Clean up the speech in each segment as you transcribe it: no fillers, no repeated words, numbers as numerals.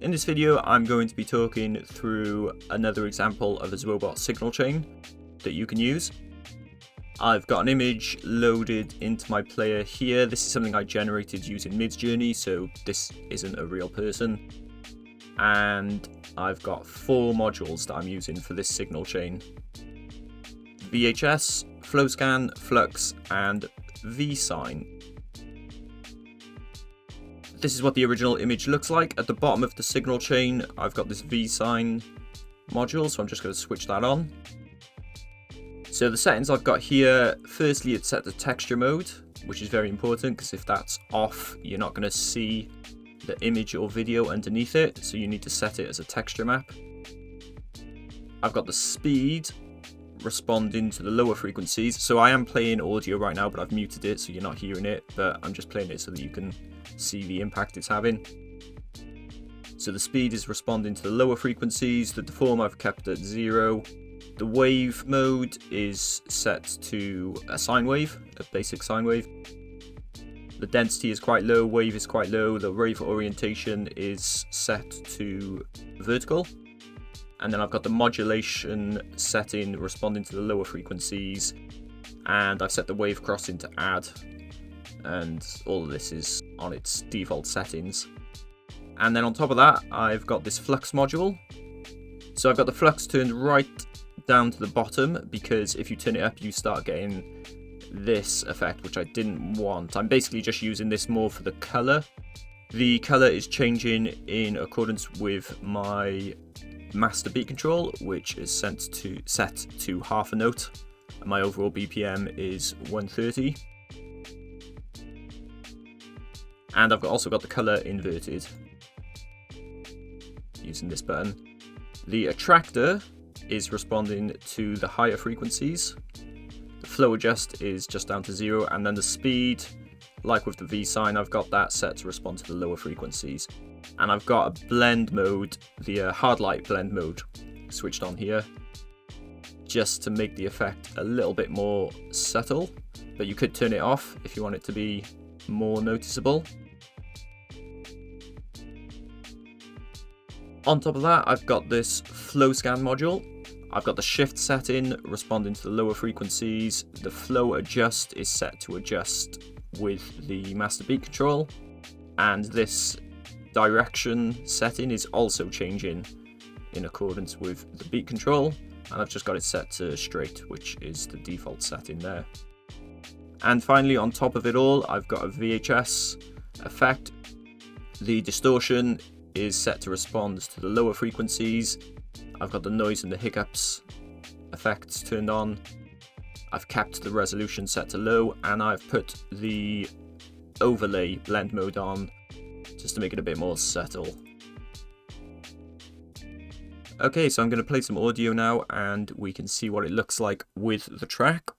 In this video, I'm going to be talking through another example of a ZwoBot signal chain that you can use. I've got an image loaded into my player here. This is something I generated using Midjourney, so this isn't a real person. And I've got 4 modules that I'm using for this signal chain: VHS, Flowscan, Flux and VSine. This is what the original image looks like. At the bottom of the signal chain, I've got this VSine module, so I'm just going to switch that on. So the settings I've got here, firstly it's set to texture mode, which is very important because if that's off, you're not going to see the image or video underneath it, so you need to set it as a texture map. I've got the speed responding to the lower frequencies, so I am playing audio right now, but I've muted it so you're not hearing it, but I'm just playing it so that you can see the impact it's having. So the speed is responding to the lower frequencies. The deform I've kept at 0. The wave mode is set to a sine wave, a basic sine wave. The density is quite low, wave is quite low. The wave orientation is set to vertical. And then I've got the modulation setting responding to the lower frequencies. And I've set the wave crossing to add. And all of this is on its default settings. And then on top of that, I've got this flux module. So I've got the flux turned right down to the bottom, because if you turn it up, you start getting this effect, which I didn't want. I'm basically just using this more for the color. The color is changing in accordance with my master beat control, which is set to half a note. And my overall BPM is 130. And I've also got the color inverted using this button. The attractor is responding to the higher frequencies. The flow adjust is just down to 0, and then the speed, like with the VSine, I've got that set to respond to the lower frequencies. And I've got a blend mode, the hard light blend mode, switched on here, just to make the effect a little bit more subtle, but you could turn it off if you want it to be more noticeable. On top of that, I've got this Flowscan module. I've got the shift setting responding to the lower frequencies. The flow adjust is set to adjust with the master beat control. And this direction setting is also changing in accordance with the beat control. And I've just got it set to straight, which is the default setting there. And finally, on top of it all, I've got a VHS effect. The distortion is set to respond to the lower frequencies. I've got the noise and the hiccups effects turned on. I've kept the resolution set to low, and I've put the overlay blend mode on just to make it a bit more subtle. Okay, so I'm going to play some audio now and we can see what it looks like with the track.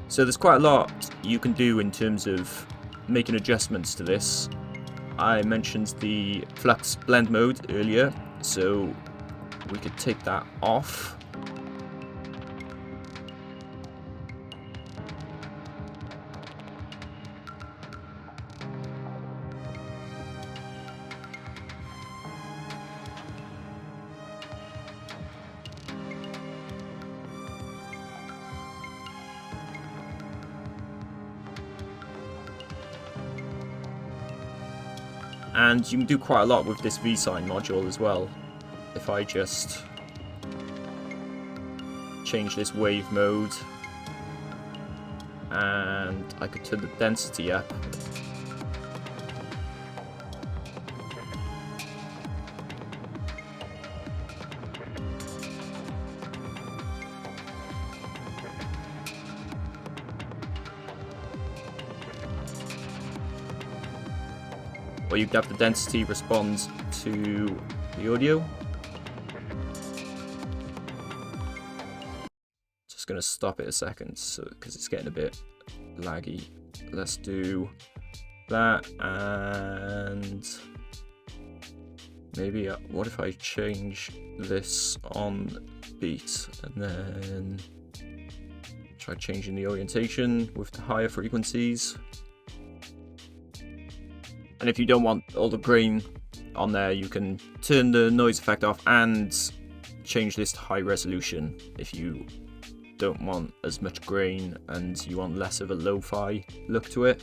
So there's quite a lot you can do in terms of making adjustments to this. I mentioned the flux blend mode earlier, so we could take that off. And you can do quite a lot with this VSine module as well. If I just change this wave mode, and I could turn the density up. Or you could have the density respond to the audio. Just going to stop it a second because it's getting a bit laggy. Let's do that, and Maybe, what if I change this on beat and then try changing the orientation with the higher frequencies. And if you don't want all the grain on there, you can turn the noise effect off and change this to high resolution if you don't want as much grain and you want less of a lo-fi look to it.